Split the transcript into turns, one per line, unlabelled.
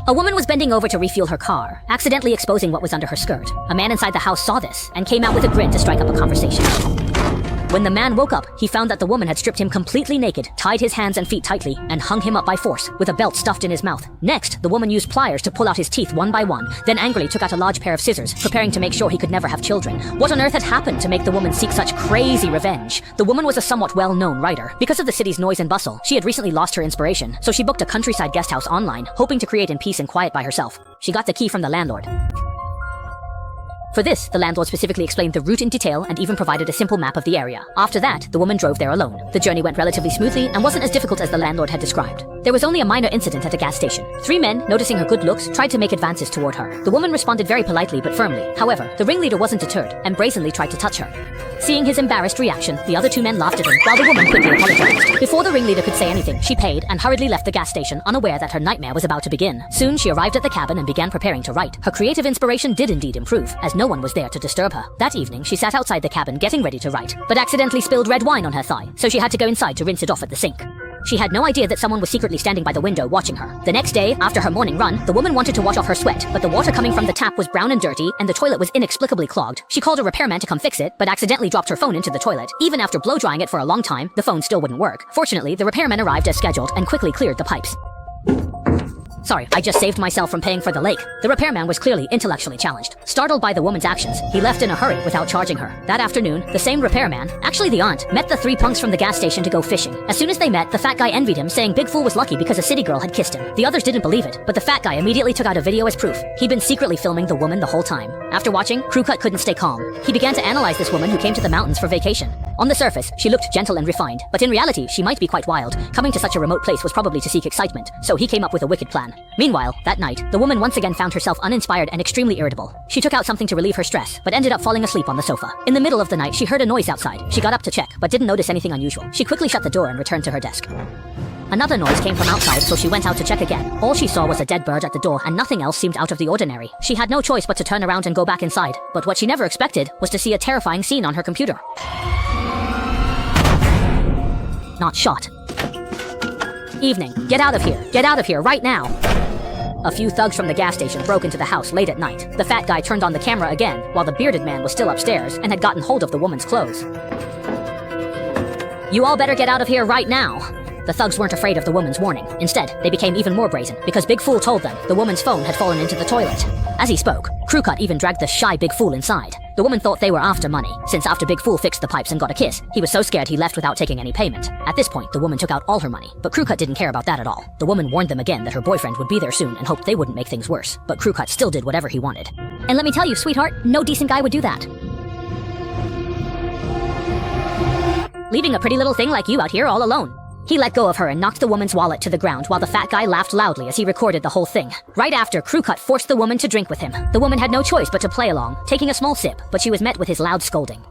A woman was bending over to refuel her car, accidentally exposing what was under her skirt. A man inside the house saw this and came out with a grin to strike up a conversation. When the man woke up, he found that the woman had stripped him completely naked, tied his hands and feet tightly, and hung him up by force, with a belt stuffed in his mouth. Next, the woman used pliers to pull out his teeth one by one, then angrily took out a large pair of scissors, preparing to make sure he could never have children. What on earth had happened to make the woman seek such crazy revenge? The woman was a somewhat well-known writer. Because of the city's noise and bustle, she had recently lost her inspiration, so she booked a countryside guest house online, hoping to create in peace and quiet by herself. She got the key from the landlord. For this, the landlord specifically explained the route in detail and even provided a simple map of the area. After that, the woman drove there alone. The journey went relatively smoothly and wasn't as difficult as the landlord had described. There was only a minor incident at a gas station. 3 men, noticing her good looks, tried to make advances toward her. The woman responded very politely but firmly. However, the ringleader wasn't deterred and brazenly tried to touch her. Seeing his embarrassed reaction, the other 2 men laughed at him, while the woman quickly apologized. Before the ringleader could say anything, she paid and hurriedly left the gas station, unaware that her nightmare was about to begin. Soon she arrived at the cabin and began preparing to write. Her creative inspiration did indeed improve, as no one was there to disturb her. That evening, she sat outside the cabin getting ready to write, but accidentally spilled red wine on her thigh, so she had to go inside to rinse it off at the sink. She had no idea that someone was secretly standing by the window watching her. The next day, after her morning run, the woman wanted to wash off her sweat, but the water coming from the tap was brown and dirty, and the toilet was inexplicably clogged. She called a repairman to come fix it, but accidentally dropped her phone into the toilet. Even after blow-drying it for a long time, the phone still wouldn't work. Fortunately, the repairman arrived as scheduled and quickly cleared the pipes. Sorry, I just saved myself from paying for the lake. The repairman was clearly intellectually challenged. Startled by the woman's actions, he left in a hurry without charging her. That afternoon, the same repairman, actually the aunt, met the 3 punks from the gas station to go fishing. As soon as they met, the fat guy envied him, saying Big Fool was lucky because a city girl had kissed him. The others didn't believe it, but the fat guy immediately took out a video as proof. He'd been secretly filming the woman the whole time. After watching, Crew Cut couldn't stay calm. He began to analyze this woman who came to the mountains for vacation. On the surface, she looked gentle and refined, but in reality, she might be quite wild. Coming to such a remote place was probably to seek excitement, so he came up with a wicked plan. Meanwhile, that night, the woman once again found herself uninspired and extremely irritable. She took out something to relieve her stress, but ended up falling asleep on the sofa. In the middle of the night, she heard a noise outside. She got up to check, but didn't notice anything unusual. She quickly shut the door and returned to her desk. Another noise came from outside, so she went out to check again. All she saw was a dead bird at the door, and nothing else seemed out of the ordinary. She had no choice but to turn around and go back inside, but what she never expected was to see a terrifying scene on her computer. Not shot. Evening. Get out of here. Get out of here right now. A few thugs from the gas station broke into the house late at night. The fat guy turned on the camera again, while the bearded man was still upstairs and had gotten hold of the woman's clothes. You all better get out of here right now. The thugs weren't afraid of the woman's warning. Instead, they became even more brazen, because Big Fool told them the woman's phone had fallen into the toilet. As he spoke, Crew Cut even dragged the shy Big Fool inside. The woman thought they were after money, since after Big Fool fixed the pipes and got a kiss, he was so scared he left without taking any payment. At this point, the woman took out all her money, but Crew Cut didn't care about that at all. The woman warned them again that her boyfriend would be there soon and hoped they wouldn't make things worse, but Crew Cut still did whatever he wanted. And let me tell you, sweetheart, no decent guy would do that. Leaving a pretty little thing like you out here all alone. He let go of her and knocked the woman's wallet to the ground while the fat guy laughed loudly as he recorded the whole thing. Right after, Crew Cut forced the woman to drink with him. The woman had no choice but to play along, taking a small sip, but she was met with his loud scolding.